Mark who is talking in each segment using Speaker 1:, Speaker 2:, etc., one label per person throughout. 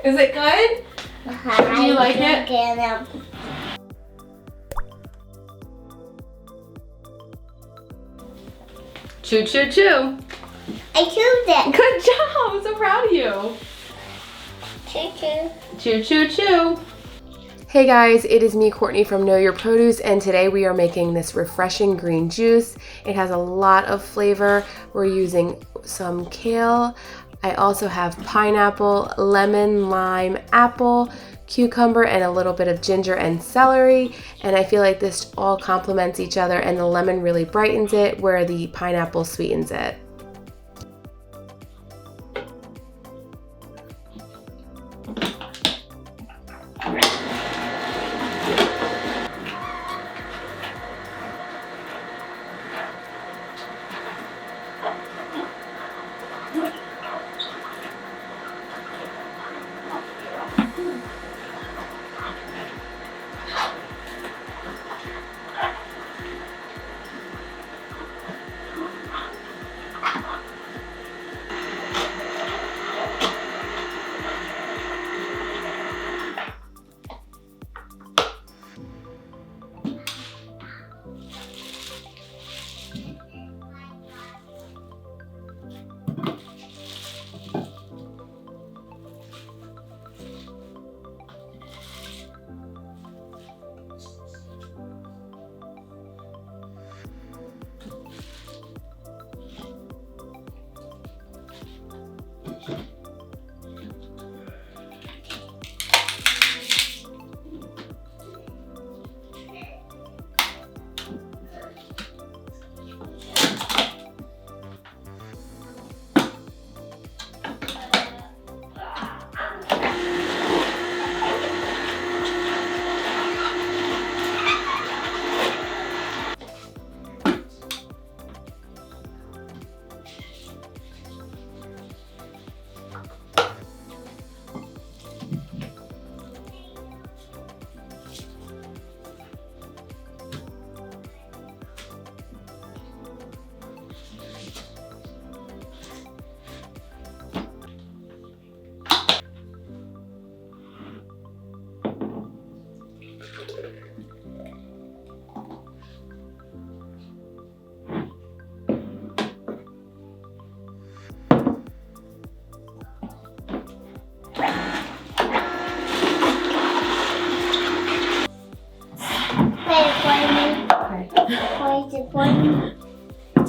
Speaker 1: Is it good? Do you like it? Chew, chew, chew.
Speaker 2: I chewed it.
Speaker 1: Good job. I'm so proud of you.
Speaker 2: Chew, chew.
Speaker 1: Chew, chew, chew. Hey guys, it is me, Courtney from Know Your Produce, and today we are making this refreshing green juice. It has a lot of flavor. We're using some kale. I also have pineapple, lemon, lime, apple, cucumber, and a little bit of ginger and celery. And I feel like this all complements each other, and the lemon really brightens it where the pineapple sweetens it.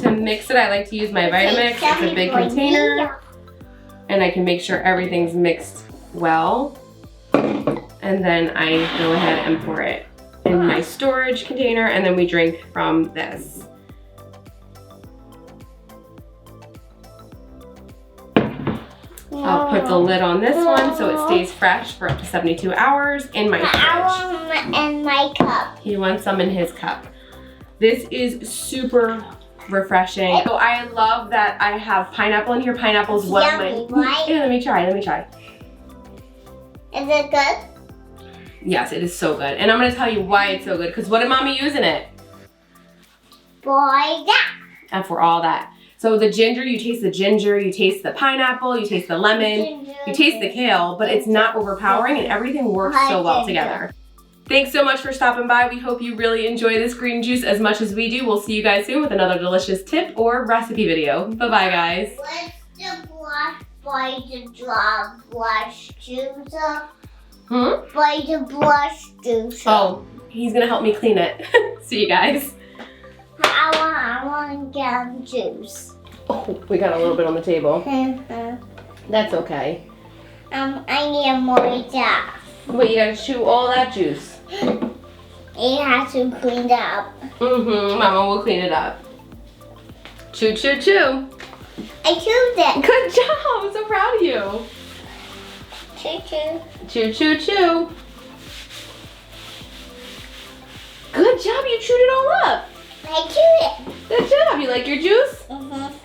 Speaker 1: To mix it, I like to use my Vitamix. It's a big container, and I can make sure everything's mixed well. And then I go ahead and pour it in my storage container, and then we drink from this. I'll put the lid on this one so it stays fresh for up to 72 hours in my fridge.
Speaker 2: I want in my cup.
Speaker 1: He wants some in his cup. This is super refreshing. So I love that I have pineapple in here. Pineapple's one of my...
Speaker 2: Right?
Speaker 1: Here, let me try.
Speaker 2: Is it good?
Speaker 1: Yes, it is so good. And I'm gonna tell you why it's so good, because what did Mommy use in it?
Speaker 2: For that.
Speaker 1: And for all that. So the ginger, you taste the ginger, you taste the pineapple, you taste the lemon, you taste the kale, but it's not overpowering and everything works so well together. Thanks so much for stopping by. We hope you really enjoy this green juice as much as we do. We'll see you guys soon with another delicious tip or recipe video. Bye-bye, guys.
Speaker 2: What's the brush by the brush juicer? By the brush juicer.
Speaker 1: Oh, he's gonna help me clean it. See you guys.
Speaker 2: I want to get juice.
Speaker 1: Oh, we got a little bit on the table. That's okay.
Speaker 2: I need more stuff.
Speaker 1: Wait, you gotta chew all that juice.
Speaker 2: It has to clean it up.
Speaker 1: Mama will clean it up. Chew, chew, chew.
Speaker 2: I chewed it.
Speaker 1: Good job, I'm so proud of you.
Speaker 2: Chew, chew.
Speaker 1: Chew, chew, chew. Good job, you chewed it all up.
Speaker 2: I chewed it.
Speaker 1: Good job, you like your juice?
Speaker 2: I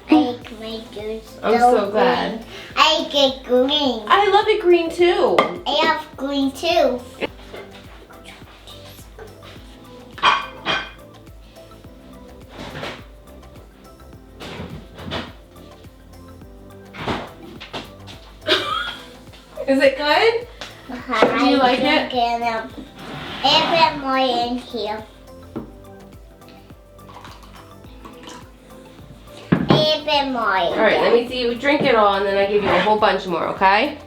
Speaker 2: like my juice.
Speaker 1: I'm so glad.
Speaker 2: I get green.
Speaker 1: I love it green too.
Speaker 2: I have green too.
Speaker 1: Is it good? Do you like it?
Speaker 2: A bit more in here. A bit more.
Speaker 1: All right, let me see you drink it all, and then I give you a whole bunch more, okay?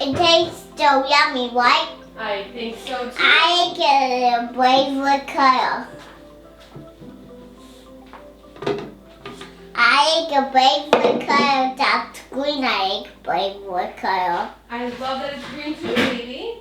Speaker 2: It tastes so yummy, right?
Speaker 1: I think so too.
Speaker 2: I get a favorite color. I get a favorite color that's green. I get a favorite color.
Speaker 1: I love that it's green too, baby.